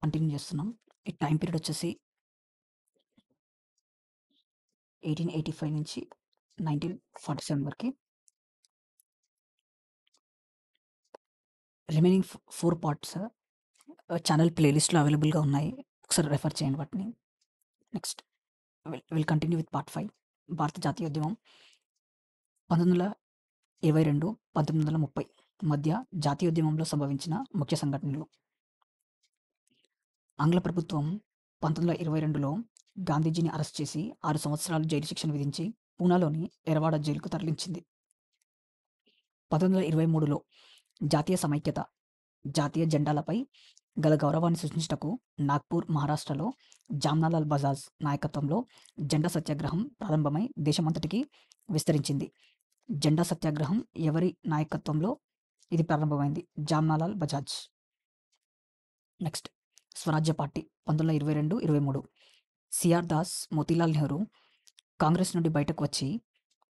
Continue చేస్తున్నాం. ఈ time period వచ్చేసి 1885 నుంచి 1947 వరకి. రిమైనింగ్ 4 పార్ట్స్ ఛానల్ ప్లేలిస్ట్‌లో అవైలబుల్‌గా ఉన్నాయి. ఒకసారి రెఫర్ చేయండి వాటిని. Next will continue with part 5. భారత జాతీయోద్యమం 1922, 1930 మధ్య జాతీయోద్యమంలో సంభవించిన ముఖ్య సంఘటనలు. ఆంగ్ల ప్రభుత్వం 1922లో గాంధీజీని అరెస్ట్ చేసి 6 సంవత్సరాలు జైలు శిక్షను విధించి పూనాలోని ఎరవాడ జైలుకు తరలించింది. 1923లో జాతీయ సమైక్యత, జాతీయ జెండాలపై గల గౌరవాన్ని సూచించుటకు నాగ్పూర్, మహారాష్ట్రలో జామ్నాలాల్ బజాజ్ నాయకత్వంలో జెండా సత్యాగ్రహం ప్రారంభమై దేశమంతటికి విస్తరించింది. జెండా సత్యాగ్రహం ఎవరి నాయకత్వంలో ఇది ప్రారంభమైంది? జామ్నాలాల్ బజాజ్. నెక్స్ట్ స్వరాజ్య పార్టీ 1922, 23 సిఆర్ దాస్, మోతీలాల్ నెహ్రూ కాంగ్రెస్ నుండి బయటకు వచ్చి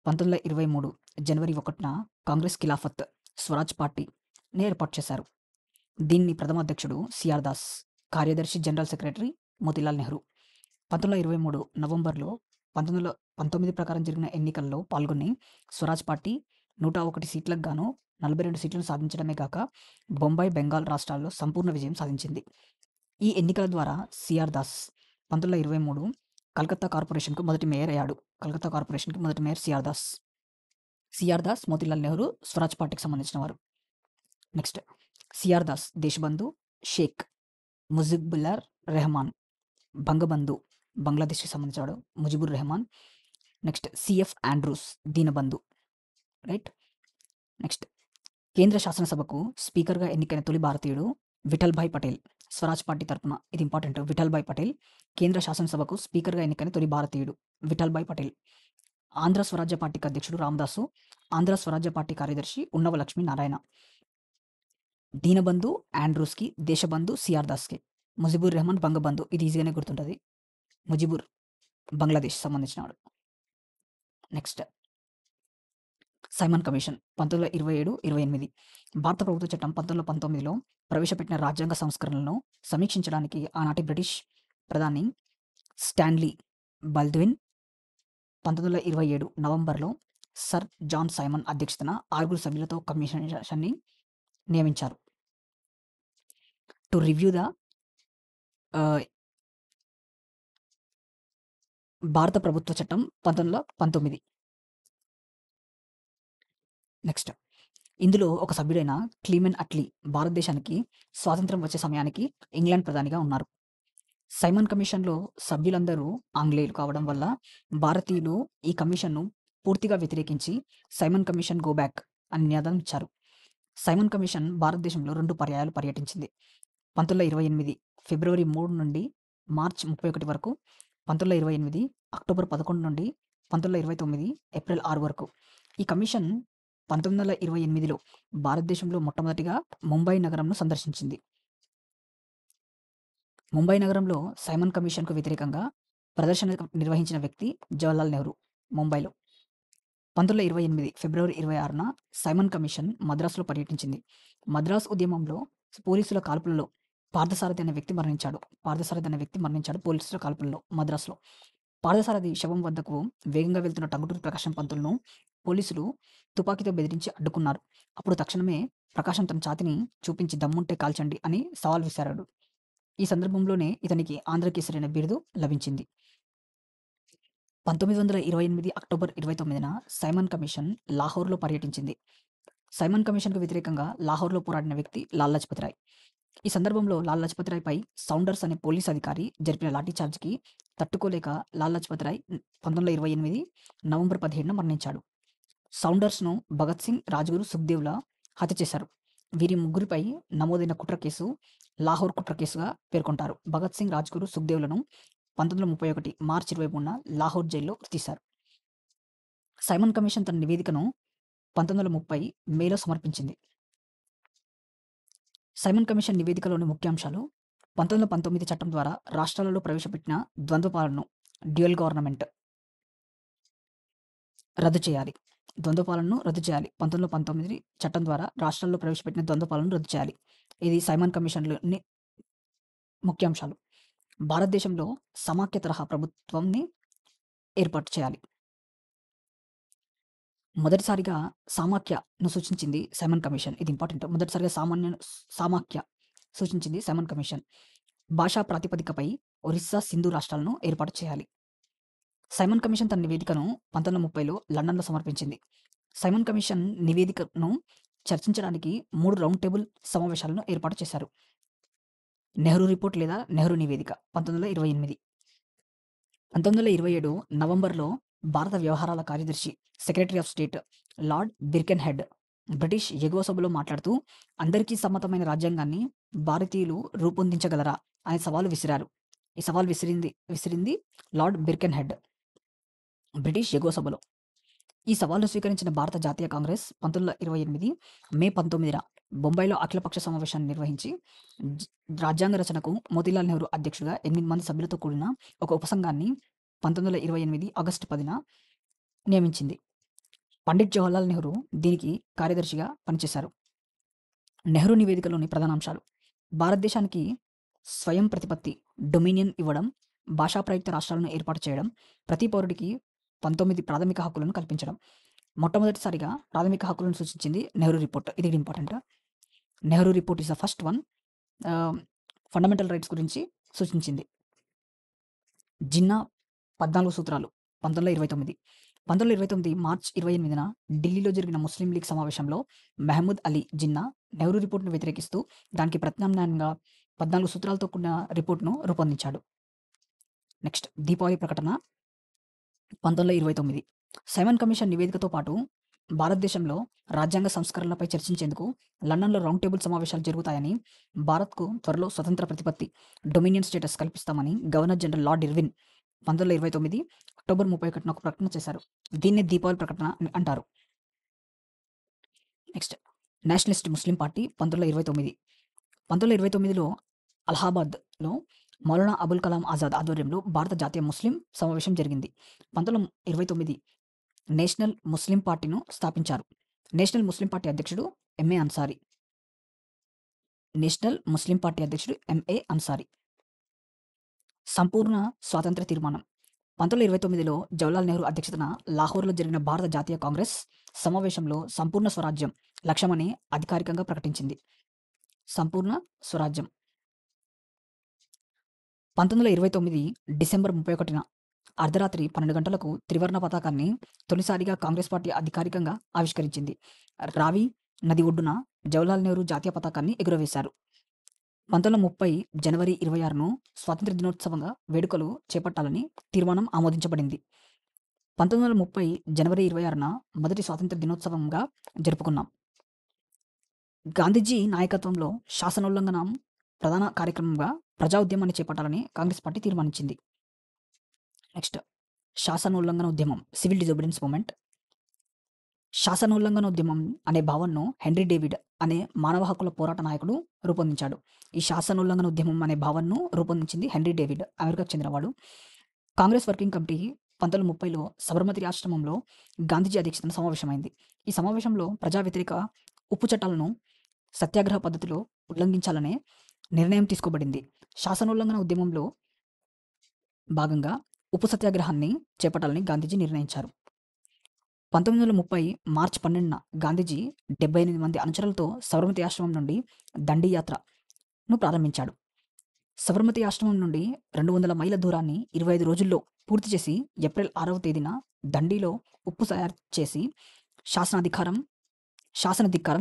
1923 జనవరి 1న కాంగ్రెస్ ఖిలాఫత్ స్వరాజ్ పార్టీని ఏర్పాటు చేశారు. దీన్ని ప్రథమ అధ్యక్షుడు సిఆర్ దాస్, కార్యదర్శి జనరల్ సెక్రటరీ మోతీలాల్ నెహ్రూ. 1923 నవంబర్లో 1919 ప్రకారం జరిగిన ఎన్నికల్లో పాల్గొని స్వరాజ్ పార్టీ 101 సీట్లకు గాను 42 సీట్లను సాధించడమే కాక బొంబాయి, బెంగాల్ రాష్ట్రాల్లో సంపూర్ణ విజయం సాధించింది. ఈ ఎన్నికల ద్వారా సిఆర్ దాస్ 1923 కలకత్తా కార్పొరేషన్‌కు మొదటి మేయర్ అయ్యాడు. కలకత్తా కార్పొరేషన్‌కి మొదటి మేయర్ సిఆర్ దాస్. సిఆర్ దాస్, మోతీలాల్ నెహ్రూ స్వరాజ్ పార్టీకి సంబంధించిన వారు. నెక్స్ట్ సిఆర్ దాస్ దేశబంధు, షేక్ ముజిబుర్ రెహమాన్ బంగబంధు బంగ్లాదేశ్‌కి సంబంధించినవాడు Mujibur Rahman. Next CF Andrews Deenabandhu. Right. Next కేంద్ర శాసనసభకు స్పీకర్‌గా ఎన్నికైన తొలి భారతీయుడు విఠల్‌భాయ్ పటేల్. స్వరాజ్ పార్టీ తరపున ఇది ఇంపార్టెంట్. విఠల్‌భాయ్ పటేల్ కేంద్ర శాసనసభకు స్పీకర్‌గా ఎన్నికైన తొలి భారతీయుడు విఠల్‌భాయ్ పటేల్. ఆంధ్ర స్వరాజ్య పార్టీకి అధ్యక్షుడు రామదాసు. ఆంధ్ర స్వరాజ్య పార్టీ కార్యదర్శి ఉన్నవ లక్ష్మీ నారాయణ. దీనబంధు ఆండ్రూస్‌కి, దేశబంధు సిఆర్ దాస్‌కి. ముజిబుర్ రెహమాన్ బంగబంధు ఇది ఈజీగానే గుర్తుంటది. ముజిబుర్ బంగ్లాదేశ్ సంబంధించినవాడు. నెక్స్ట్ సైమన్ కమిషన్ 1927, 28 భారత ప్రభుత్వ చట్టం 1919లో ప్రవేశపెట్టిన రాజ్యాంగ సంస్కరణలను సమీక్షించడానికి ఆనాటి బ్రిటిష్ ప్రధాని స్టాన్లీ బల్డ్విన్ 1927 నవంబర్లో సర్ జాన్ సైమన్ అధ్యక్షతన 6 సభ్యులతో కమిషన్ని నియమించారు. టు రివ్యూ ద భారత ప్రభుత్వ చట్టం 1919. నెక్స్ట్ ఇందులో ఒక సభ్యుడైన క్లీమెన్ అట్లీ భారతదేశానికి స్వాతంత్రం వచ్చే సమయానికి ఇంగ్లాండ్ ప్రధానిగా ఉన్నారు. సైమన్ కమిషన్‌లో సభ్యులందరూ ఆంగ్లేయులు కావడం వల్ల భారతీయులు ఈ కమిషన్‌ను పూర్తిగా వ్యతిరేకించి సైమన్ కమిషన్ గో బ్యాక్ అని నినాదం ఇచ్చారు. సైమన్ కమిషన్ భారతదేశంలో 2 పర్యాయాలు పర్యటించింది. 1928 ఫిబ్రవరి 3 నుండి మార్చ్ 31 వరకు, 1928 అక్టోబర్ 11 నుండి 1929 ఏప్రిల్ 6 వరకు. ఈ కమిషన్ 1928లో భారతదేశంలో మొట్టమొదటిగా ముంబై నగరంను సందర్శించింది. ముంబై నగరంలో సైమన్ కమిషన్‌కు వ్యతిరేకంగా ప్రదర్శన నిర్వహించిన వ్యక్తి జవహర్లాల్ నెహ్రూ. ముంబైలో 1928 ఫిబ్రవరి 26న సైమన్ కమిషన్ మద్రాసులో పర్యటించింది. మద్రాసు ఉద్యమంలో పోలీసుల కాల్పులలో పార్థసారథి అనే వ్యక్తి మరణించాడు పోలీసుల కాల్పులలో మద్రాసులో. పార్థసారథి శవం వద్దకు వేగంగా వెళ్తున్న టంగుటూరి ప్రకాశం పంతులును పోలీసులు తుపాకీతో బెదిరించి అడ్డుకున్నారు. అప్పుడు తక్షణమే ప్రకాశం తన ఛాతీని చూపించి దమ్ముంటే కాల్చండి అని సవాల్ విసిరాడు. ఈ సందర్భంలోనే ఇతనికి ఆంధ్రకేసరి అనే బిరుదు లభించింది. 1928 అక్టోబర్ 29న సైమన్ కమిషన్ లాహోర్‌లో పర్యటించింది. సైమన్ కమిషన్‌కు వ్యతిరేకంగా లాహోర్‌లో పోరాడిన వ్యక్తి లాల్ లజపత్ రాయ్. ఈ సందర్భంలో లాల్ లజపత్ రాయ్‌పై సౌండర్స్ అనే పోలీస్ అధికారి జరిపిన లాఠీ చార్జ్‌కి తట్టుకోలేక లాల్ లజపత్ రాయ్ 1928 నవంబర్ 17న మరణించాడు. సౌండర్స్‌ను భగత్ సింగ్, రాజ్‌గురు సుఖ్దేవ్‌ల హత్య చేశారు. వీరి ముగ్గురిపై నమోదైన కుట్ర కేసు లాహోర్ కుట్ర కేసుగా పేర్కొంటారు. భగత్ సింగ్, రాజ్‌గురు సుఖ్దేవ్‌లను 1931 మార్చి 23న లాహోర్ జైల్లో ఉరితీశారు. సైమన్ కమిషన్ తన నివేదికను 1930 మేలో సమర్పించింది. సైమన్ కమిషన్ నివేదికలోని ముఖ్యాంశాలు 1919 చట్టం ద్వారా రాష్ట్రాలలో ప్రవేశపెట్టిన ద్వంద్వ పాలనను డ్యూయల్ గవర్నమెంట్ రద్దు చేయాలి. ద్వంద్వ పాలనను రద్దు చేయాలి. 1919 చట్టం ద్వారా రాష్ట్రాల్లో ప్రవేశపెట్టిన ద్వంద్వ పాలనను రద్దు చేయాలి. ఇది సైమన్ కమిషన్‌లోని ముఖ్యాంశాలు: భారతదేశంలో సమాఖ్య తరహా ప్రభుత్వంని ఏర్పాటు చేయాలి. మొదటిసారిగా సమాఖ్యను సూచించింది సైమన్ కమిషన్. ఇది ఇంపార్టెంట్. మొదటిసారిగా సమాఖ్య సూచించింది సైమన్ కమిషన్. భాషా ప్రాతిపదికపై ఒరిస్సా, సింధు రాష్ట్రాలను ఏర్పాటు చేయాలి. సైమన్ కమిషన్ తన నివేదికను 1930లో లండన్‌లో సమర్పించింది. సైమన్ కమిషన్ నివేదికను చర్చించడానికి 3 రౌండ్ టేబుల్ సమావేశాలను ఏర్పాటు చేశారు. నెహ్రూ రిపోర్ట్ లేదా నెహ్రూ నివేదిక 1928. 1927 నవంబర్‌లో భారత వ్యవహారాల కార్యదర్శి, secretary of state Lord Birkenhead British ఎగువ సభలో మాట్లాడుతూ, అందరికీ సమ్మతమైన రాజ్యాంగాన్ని భారతీయులు రూపొందించగలరా అనే సవాలు విసిరారు. ఈ సవాల్ విసిరింది లార్డ్ బిర్కెన్‌హెడ్ బ్రిటిష్ ఎగువ సభలో. ఈ సవాల్ను స్వీకరించిన భారత జాతీయ కాంగ్రెస్ 1928 మే 19న బొంబాయిలో అఖిలపక్ష సమావేశాన్ని నిర్వహించి రాజ్యాంగ రచనకు మోతీలాల్ నెహ్రూ అధ్యక్షుడిగా 8 మంది సభ్యులతో కూడిన ఒక ఉపసంఘాన్ని 1928 ఆగస్టు 10న నియమించింది. పండిట్ జవహర్లాల్ నెహ్రూ దీనికి కార్యదర్శిగా పనిచేశారు. నెహ్రూ నివేదికలోని ప్రధానాంశాలు: భారతదేశానికి స్వయం ప్రతిపత్తి డొమినియన్ ఇవ్వడం, భాషా ప్రయుక్త రాష్ట్రాలను ఏర్పాటు చేయడం, ప్రతి పౌరుడికి 19 ప్రాథమిక హక్కులను కల్పించడం. మొట్టమొదటిసారిగా ప్రాథమిక హక్కులను సూచించింది నెహ్రూ రిపోర్ట్. ఇది important. Nehru report is the first one. Fundamental rights గురించి సూచించింది. జిన్నా 14 సూత్రాలు 1929. 1929 మార్చ్ 28న ఢిల్లీలో జరిగిన ముస్లిం లీగ్ సమావేశంలో మహమూద్ అలీ జిన్నా నెహ్రూ రిపోర్ట్‌ను వ్యతిరేకిస్తూ దానికి ప్రత్యామ్నాయంగా 14 సూత్రాలతో కూడిన రిపోర్ట్‌ను రూపొందించాడు. నెక్స్ట్ దీపావళి ప్రకటన 1929. సైమన్ కమిషన్ నివేదికతో పాటు భారతదేశంలో రాజ్యాంగ సంస్కరణలపై చర్చించేందుకు లండన్‌లో రౌండ్ టేబుల్ సమావేశాలు జరుగుతాయని, భారత్‌కు త్వరలో స్వతంత్ర ప్రతిపత్తి డొమినియన్ స్టేటస్ కల్పిస్తామని governor general Lord Irwin 1929 October 31న ఒక ప్రకటన చేశారు. దీన్నే దీపావళి ప్రకటన అంటారు. Next nationalist Muslim party 1929. 1929లో అలహాబాద్‌లో మౌలానా అబుల్ కలాం ఆజాద్ ఆధ్వర్యంలో భారత జాతీయ ముస్లిం సమావేశం జరిగింది. 1929 నేషనల్ ముస్లిం పార్టీను స్థాపించారు. నేషనల్ ముస్లిం పార్టీ అధ్యక్షుడు MA Ansari. National Muslim party అధ్యక్షుడు ఎంఏ అన్సారీ. సంపూర్ణ స్వాతంత్ర్య తీర్మానం 1929లో జవహర్లాల్ నెహ్రూ అధ్యక్షతన లాహోర్‌లో జరిగిన భారత జాతీయ కాంగ్రెస్ సమావేశంలో సంపూర్ణ స్వరాజ్యం లక్ష్యమని అధికారికంగా ప్రకటించింది. సంపూర్ణ స్వరాజ్యం. 1929 డిసెంబర్ 31న అర్ధరాత్రి 12 గంటలకు త్రివర్ణ పతాకాన్ని తొలిసారిగా కాంగ్రెస్ పార్టీ అధికారికంగా ఆవిష్కరించింది. రావి నది ఒడ్డున జవహర్లాల్ నెహ్రూ జాతీయ పతాకాన్ని ఎగురవేశారు. 1930 జనవరి 26ను స్వాతంత్ర్య దినోత్సవంగా వేడుకలు చేపట్టాలని తీర్మానం ఆమోదించబడింది. 1930 జనవరి 26న మొదటి స్వాతంత్ర్య దినోత్సవంగా జరుపుకున్నాం. గాంధీజీ నాయకత్వంలో శాసనోల్లంఘనం ప్రధాన కార్యక్రమంగా ప్రజా ఉద్యమాన్ని చేపట్టాలని కాంగ్రెస్ పార్టీ తీర్మానించింది. నెక్స్ట్ శాసనోల్లంఘన ఉద్యమం, సివిల్ డిజోబీడియన్స్ మూవ్‌మెంట్. శాసనోల్లంఘనోద్యమం అనే భావనను హెన్రీ డేవిడ్ అనే మానవ హక్కుల పోరాట నాయకుడు రూపొందించాడు. ఈ శాసనోల్లంఘన ఉద్యమం అనే భావనను రూపొందించింది హెన్రీ డేవిడ్, అమెరికాకు చెందినవాడు. కాంగ్రెస్ వర్కింగ్ కమిటీ 1930లో సబర్మతి ఆశ్రమంలో గాంధీజీ అధ్యక్షతన సమావేశమైంది. ఈ సమావేశంలో ప్రజా వ్యతిరేక ఉప్పు చట్టాలను సత్యాగ్రహ పద్ధతిలో ఉల్లంఘించాలనే నిర్ణయం తీసుకోబడింది. శాసనోల్లంఘన ఉద్యమంలో భాగంగా ఉప్పు సత్యాగ్రహాన్ని చేపట్టాలని గాంధీజీ నిర్ణయించారు. 1930 మార్చి 12న గాంధీజీ 78 మంది అనుచరులతో సబర్మతి ఆశ్రమం నుండి దండి యాత్రను ప్రారంభించాడు. సబర్మతి ఆశ్రమం నుండి 200 మైళ్ళ దూరాన్ని 25 రోజుల్లో పూర్తి చేసి ఏప్రిల్ 6వ తేదీన దండిలో ఉప్పు తయారు చేసి శాసనధిక్కారం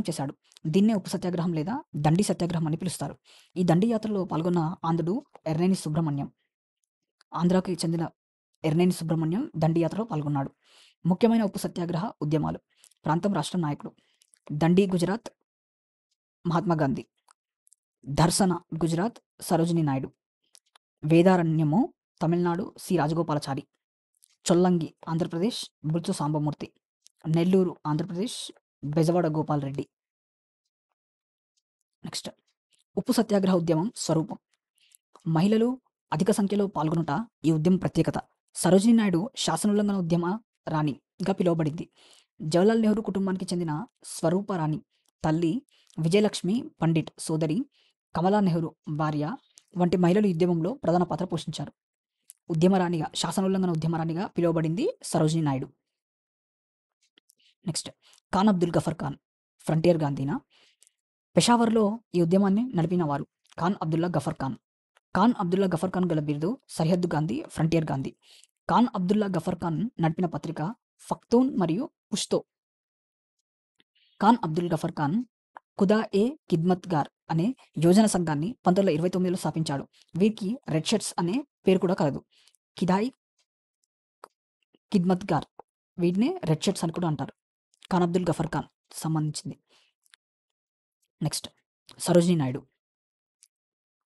చేశాడు. దీన్నే ఉప్పు సత్యాగ్రహం లేదా దండి సత్యాగ్రహం అని పిలుస్తారు. ఈ దండి యాత్రలో పాల్గొన్న ఆంధ్రుడు ఎర్నేని సుబ్రహ్మణ్యం, ఆంధ్రాకి చెందిన ఎర్నేని సుబ్రహ్మణ్యం దండి యాత్రలో పాల్గొన్నాడు. ముఖ్యమైన ఉప్పు సత్యాగ్రహ ఉద్యమాలు: ప్రాంతం రాష్ట్ర నాయకుడు దండి గుజరాత్ మహాత్మా గాంధీ, ధర్సన గుజరాత్ సరోజినీ నాయుడు, వేదారణ్యము తమిళనాడు సి రాజగోపాలాచారి, చొల్లంగి ఆంధ్రప్రదేశ్ బుల్చు సాంబమూర్తి, నెల్లూరు ఆంధ్రప్రదేశ్ బెజవాడ గోపాల్ రెడ్డి. నెక్స్ట్ ఉప్పు సత్యాగ్రహ ఉద్యమం స్వరూపం. మహిళలు అధిక సంఖ్యలో పాల్గొనుట ఈ ఉద్యమం ప్రత్యేకత. సరోజినీ నాయుడు శాసనోల్లంఘన ఉద్యమ రాణిగా పిలువబడింది. జవహర్లాల్ నెహ్రూ కుటుంబానికి చెందిన స్వరూప రాణి తల్లి విజయలక్ష్మి పండిట్, సోదరి కమలా నెహ్రూ భార్య వంటి మహిళలు ఈ ఉద్యమంలో ప్రధాన పాత్ర పోషించారు. ఉద్యమరాణిగా, శాసనోల్లంఘన ఉద్యమరాణిగా పిలువబడింది సరోజినీ నాయుడు. నెక్స్ట్ ఖాన్ అబ్దుల్ గఫర్ ఖాన్ ఫ్రంటియర్ గాంధీనా? పెషావర్లో ఈ ఉద్యమాన్ని నడిపిన వారు ఖాన్ అబ్దుల్లా గఫర్ ఖాన్. ఖాన్ అబ్దుల్లా గఫర్ ఖాన్ గల బిరుదు సరిహద్దు గాంధీ, ఫ్రంటియర్ గాంధీ. ఖాన్ అబ్దుల్లా గఫర్ ఖాన్ నడిపిన పత్రిక ఫక్తూన్ మరియు పుష్తో. ఖాన్ అబ్దుల్ గఫర్ ఖాన్ ఖుదా ఏ ఖిద్మత్గార్ అనే యోజన సంఘాన్ని 1929లో స్థాపించాడు. వీరికి రెడ్ షర్ట్స్ అనే పేరు కూడా కలదు. ఖిదాయి ఖిద్మత్గార్, వీటిని రెడ్ షర్ట్స్ అని కూడా అంటారు. ఖాన్ అబ్దుల్ గఫర్ ఖాన్ సంబంధించింది. నెక్స్ట్ సరోజినీ నాయుడు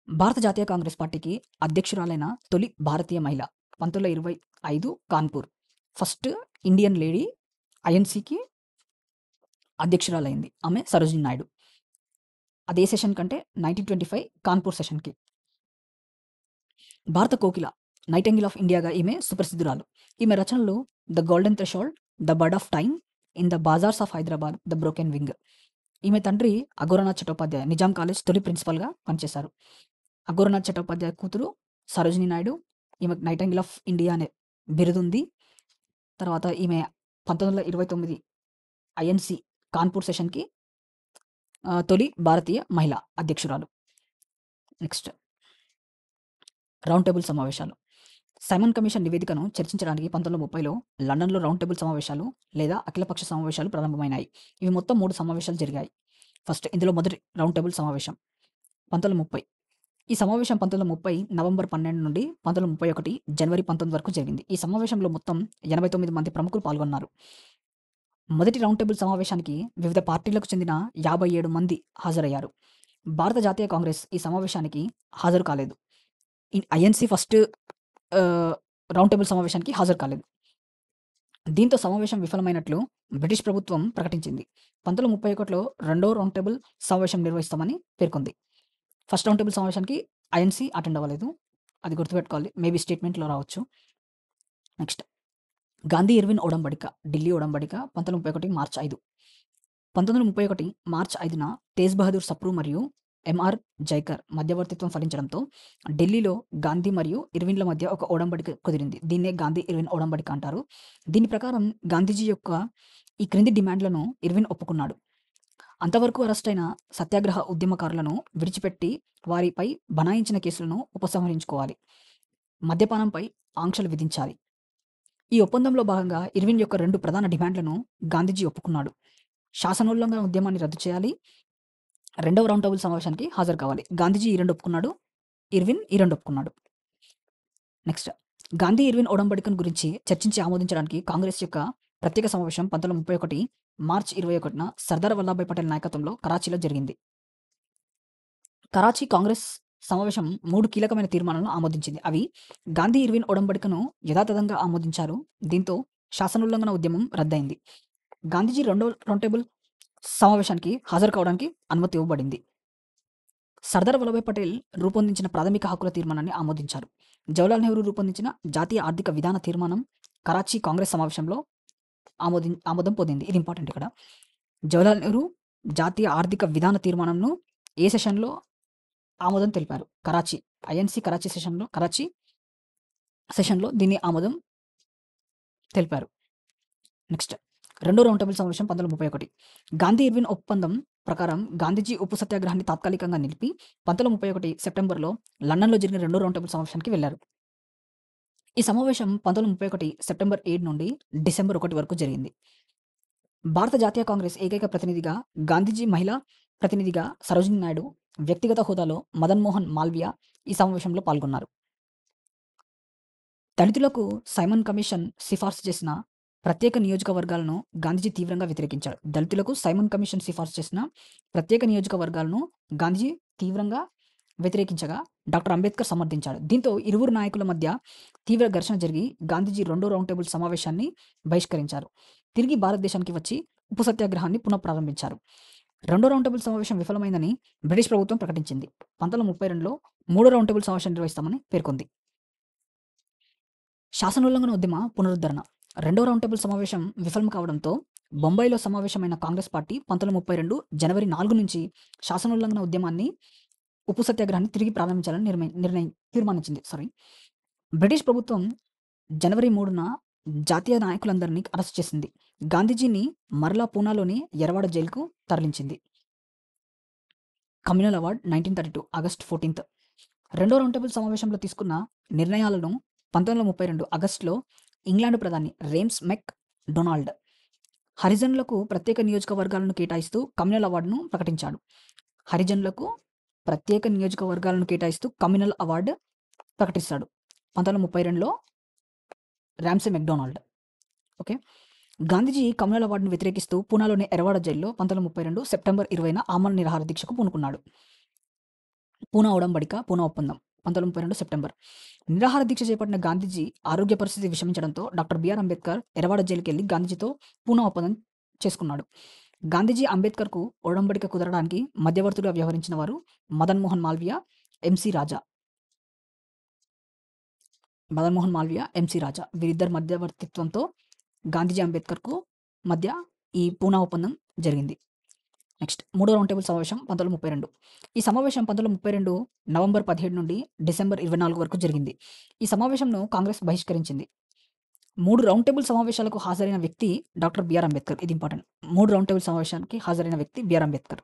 భారత జాతీయ కాంగ్రెస్ పార్టీకి అధ్యక్షురాలైన తొలి భారతీయ మహిళ. 1925 కాన్పూర్. ఫస్ట్ ఇండియన్ లేడీ ఐఎన్సీకి అధ్యక్షురాలైంది ఆమె సరోజినీ నాయుడు. అదే సెషన్ కంటే 1925 కాన్పూర్ సెషన్కి. భారత కోకిల, నైటింగేల్ ఆఫ్ ఇండియాగా ఈమె సుప్రసిద్ధురాలు. ఈమె రచనలు the golden threshold, the bird of time, in the bazaars of Hyderabad, the broken wing. ఈమె తండ్రి అఘోరనాథ్ చట్టోపాధ్యాయ నిజాం కాలేజ్ తొలి ప్రిన్సిపల్గా పనిచేశారు. అఘోరనాథ్ చట్టోపాధ్యాయ కూతురు సరోజినీ నాయుడు. ఈమె నైటింగేల్ ఆఫ్ ఇండియా అనే బిరుదుంది. తర్వాత ఈమె 1929 ఐఎన్సి కాన్పూర్ సెషన్కి తొలి భారతీయ మహిళా అధ్యక్షురాలు. నెక్స్ట్ రౌండ్ టేబుల్ సమావేశాలు. సైమన్ కమిషన్ నివేదికను చర్చించడానికి 1930లో లండన్లో రౌండ్ టేబుల్ సమావేశాలు లేదా అఖిలపక్ష సమావేశాలు ప్రారంభమైనాయి. ఇవి మొత్తం 3 సమావేశాలు జరిగాయి. ఫస్ట్ ఇందులో మొదటి రౌండ్ టేబుల్ సమావేశం 1930. ఈ సమావేశం 1930 నవంబర్ 12 నుండి 1931 జనవరి 19 వరకు జరిగింది. ఈ సమావేశంలో మొత్తం 89 మంది ప్రముఖులు పాల్గొన్నారు. మొదటి రౌండ్ టేబుల్ సమావేశానికి వివిధ పార్టీలకు చెందిన 57 మంది హాజరయ్యారు. భారత జాతీయ కాంగ్రెస్ ఈ సమావేశానికి హాజరు కాలేదు. ఐఎన్సీ ఫస్ట్ రౌండ్ టేబుల్ సమావేశానికి హాజరు కాలేదు. దీంతో సమావేశం విఫలమైనట్లు బ్రిటిష్ ప్రభుత్వం ప్రకటించింది. 1931లో రెండో రౌండ్ టేబుల్ సమావేశం నిర్వహిస్తామని పేర్కొంది. ఫస్ట్ రౌండ్ టేబుల్ సమావేశానికి ఐఎన్సీ అటెండ్ అవ్వలేదు. అది గుర్తుపెట్టుకోవాలి, మేబీ స్టేట్మెంట్లో రావచ్చు. నెక్స్ట్ గాంధీ ఇర్విన్ ఒడంబడిక, ఢిల్లీ ఒడంబడిక 1931 మార్చి 5. 1931 మార్చి 5న తేజ్ బహదూర్ సప్రు మరియు ఎంఆర్ జైకర్ మధ్యవర్తిత్వం ఫలించడంతో ఢిల్లీలో గాంధీ మరియు ఇర్విన్ల మధ్య ఒక ఒడంబడిక కుదిరింది. దీన్నే గాంధీ ఇర్విన్ ఒడంబడిక అంటారు. దీని ప్రకారం గాంధీజీ యొక్క ఈ క్రింది డిమాండ్లను ఇర్విన్ ఒప్పుకున్నాడు. అంతవరకు అరెస్ట్ అయిన సత్యాగ్రహ ఉద్యమకారులను విడిచిపెట్టి వారిపై బనాయించిన కేసులను ఉపసంహరించుకోవాలి. మద్యపానంపై ఆంక్షలు విధించాలి. ఈ ఒప్పందంలో భాగంగా ఇర్విన్ యొక్క 2 ప్రధాన డిమాండ్లను గాంధీజీ ఒప్పుకున్నాడు. శాసనోల్లంఘన ఉద్యమాన్ని రద్దు చేయాలి, రెండవ రౌండ్ టేబుల్ సమావేశానికి హాజరు కావాలి. గాంధీజీ ఈ 2 ఒప్పుకున్నాడు, ఇర్విన్ ఈ 2 ఒప్పుకున్నాడు. నెక్స్ట్ గాంధీ ఇర్విన్ ఒడంబడికను గురించి చర్చించి ఆమోదించడానికి కాంగ్రెస్ యొక్క ప్రత్యేక సమావేశం 1931 మార్చి 21న సర్దార్ వల్లభాయ్ పటేల్ నాయకత్వంలో కరాచీలో జరిగింది. కరాచీ కాంగ్రెస్ సమావేశం 3 కీలకమైన తీర్మానాలను ఆమోదించింది. అవి గాంధీ ఇర్విన్ ఒడంబడికను యథాతథంగా ఆమోదించారు. దీంతో శాసనోల్లంఘన ఉద్యమం రద్దయింది. గాంధీజీ రెండో రౌండ్ టేబుల్ సమావేశానికి హాజరు కావడానికి అనుమతి ఇవ్వబడింది. సర్దార్ వల్లభాయ్ పటేల్ రూపొందించిన ప్రాథమిక హక్కుల తీర్మానాన్ని ఆమోదించారు. జవహర్లాల్ నెహ్రూ రూపొందించిన జాతీయ ఆర్థిక విధాన తీర్మానం కరాచీ కాంగ్రెస్ సమావేశంలో ఆమోదం పొందింది. ఇది ఇంపార్టెంట్ ఇక్కడ. జవహర్లాల్ నెహ్రూ జాతీయ ఆర్థిక విధాన తీర్మానంను ఏ సెషన్లో ఆమోదం తెలిపారు? కరాచీ ఐఎన్సీ కరాచీ సెషన్లో దీన్ని ఆమోదం తెలిపారు. నెక్స్ట్ రెండో రౌండ్ టేబుల్ సమావేశం 1931. గాంధీ ఇర్విన్ ఒప్పందం ప్రకారం గాంధీజీ ఉప్పు సత్యాగ్రహాన్ని తాత్కాలికంగా నిలిపి 1931 సెప్టెంబర్లో లండన్లో జరిగిన రెండో రౌండ్ టేబుల్ సమావేశానికి వెళ్లారు. ఈ సమావేశం 1931 సెప్టెంబర్ 7 నుండి డిసెంబర్ 1 వరకు జరిగింది. భారత జాతీయ కాంగ్రెస్ ఏకైక ప్రతినిధిగా గాంధీజీ, మహిళా ప్రతినిధిగా సరోజినీ నాయుడు, వ్యక్తిగత హోదాలో మదన్ మోహన్ మాల్వియా ఈ సమావేశంలో పాల్గొన్నారు. దళితులకు సైమన్ కమిషన్ సిఫార్సు చేసిన ప్రత్యేక నియోజకవర్గాలను గాంధీజీ తీవ్రంగా వ్యతిరేకించాడు. దళితులకు సైమన్ కమిషన్ సిఫార్సు చేసిన ప్రత్యేక నియోజకవర్గాలను గాంధీజీ తీవ్రంగా వ్యతిరేకించగా డాక్టర్ అంబేద్కర్ సమర్థించాడు. దీంతో ఇరువురు నాయకుల మధ్య తీవ్ర ఘర్షణ జరిగి గాంధీజీ రెండో రౌండ్ టేబుల్ సమావేశాన్ని బహిష్కరించారు. తిరిగి భారతదేశానికి వచ్చి ఉప్పు సత్యాగ్రహాన్ని పునఃప్రారంభించారు. రెండో రౌండ్ టేబుల్ సమావేశం విఫలమైందని బ్రిటిష్ ప్రభుత్వం ప్రకటించింది. 1932లో మూడో రౌండ్ టేబుల్ సమావేశం నిర్వహిస్తామని పేర్కొంది. శాసనోల్లంఘన ఉద్యమ పునరుద్ధరణ. రెండో రౌండ్ టేబుల్ సమావేశం విఫలం కావడంతో బొంబాయిలో సమావేశమైన కాంగ్రెస్ పార్టీ 1932 జనవరి 4 నుంచి శాసనోల్లంఘన ఉద్యమాన్ని ఉప్పు సత్యాగ్రహాన్ని తిరిగి ప్రారంభించాలని తీర్మానించింది. బ్రిటిష్ ప్రభుత్వం జనవరి 3న జాతీయ నాయకులందరినీ అరెస్ట్ చేసింది. గాంధీజీని మరలా పూనాలోని ఎర్రవాడ జైలుకు తరలించింది. Communal award 1932 August 14th. రెండో రౌండ్ టేబుల్ సమావేశంలో తీసుకున్న నిర్ణయాలను 1932 ఆగస్టులో ఇంగ్లాండ్ ప్రధాని రేమ్స్ మెక్ డొనాల్డ్ హరిజనులకు ప్రత్యేక నియోజకవర్గాలను కేటాయిస్తూ కమ్యూనల్ అవార్డును ప్రకటించాడు. హరిజనులకు ప్రత్యేక నియోజకవర్గాలను కేటాయిస్తూ కమ్యూనల్ అవార్డు ప్రకటిస్తాడు 1932లో Ramsay MacDonald. Okay, Gandhiji communal అవార్డును వ్యతిరేకిస్తూ పూనాలోని ఎర్రవాడ జైల్లో 1932 సెప్టెంబర్ 20న ఆమరణ నిరాహార దీక్షకు పూనుకున్నాడు. పూనా ఒడంబడిక, పూనా ఒప్పందం 1932 సెప్టెంబర్. నిరాహార దీక్ష చేపట్టిన గాంధీజీ ఆరోగ్య పరిస్థితి విషమించడంతో డాక్టర్ బిఆర్ అంబేద్కర్ ఎర్రవాడ జైలుకి వెళ్ళి గాంధీజీతో పూనా ఒప్పందం చేసుకున్నాడు. గాంధీజీ అంబేద్కర్కు ఒడంబడిక కుదరడానికి మధ్యవర్తులుగా వ్యవహరించిన వారు మదన్ మోహన్ మాల్వియా, ఎంసి రాజా. వీరిద్దరి మధ్యవర్తిత్వంతో గాంధీజీ అంబేద్కర్కు మధ్య ఈ పూనా ఒప్పందం జరిగింది. నెక్స్ట్ మూడో రౌండ్ టేబుల్ సమావేశం 1932. ఈ సమావేశం 1932 నవంబర్ 17 నుండి డిసెంబర్ 24 వరకు జరిగింది. ఈ సమావేశంను కాంగ్రెస్ బహిష్కరించింది. 3 రౌండ్ టేబుల్ సమావేశాలకు హాజరైన వ్యక్తి డాక్టర్ బిఆర్ అంబేద్కర్. ఇది ఇంపార్టెంట్. 3 రౌండ్ టేబుల్ సమావేశానికి హాజరైన వ్యక్తి బిఆర్ అంబేద్కర్.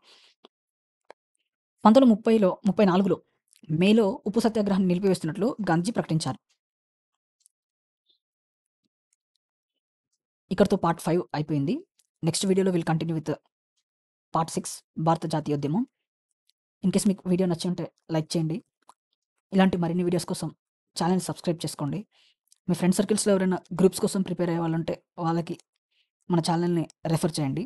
1934లో మేలో ఉప్పు సత్యాగ్రహాన్ని నిలిపివేస్తున్నట్లు గాంధీ ప్రకటించారు. ఇక్కడితో పార్ట్ 5 అయిపోయింది. నెక్స్ట్ వీడియోలో విల్ కంటిన్యూ విత్ పార్ట్ 6 భారత జాతీయోద్యమం. ఇన్ కేస్ మీకు వీడియో నచ్చి ఉంటే లైక్ చేయండి. ఇలాంటి మరిన్ని వీడియోస్ కోసం ఛానల్ని సబ్స్క్రైబ్ చేసుకోండి. మీ ఫ్రెండ్ సర్కిల్స్లో ఎవరైనా గ్రూప్స్ కోసం ప్రిపేర్ అయ్యే వాళ్ళు ఉంటే వాళ్ళకి మన ఛానల్ని రెఫర్ చేయండి.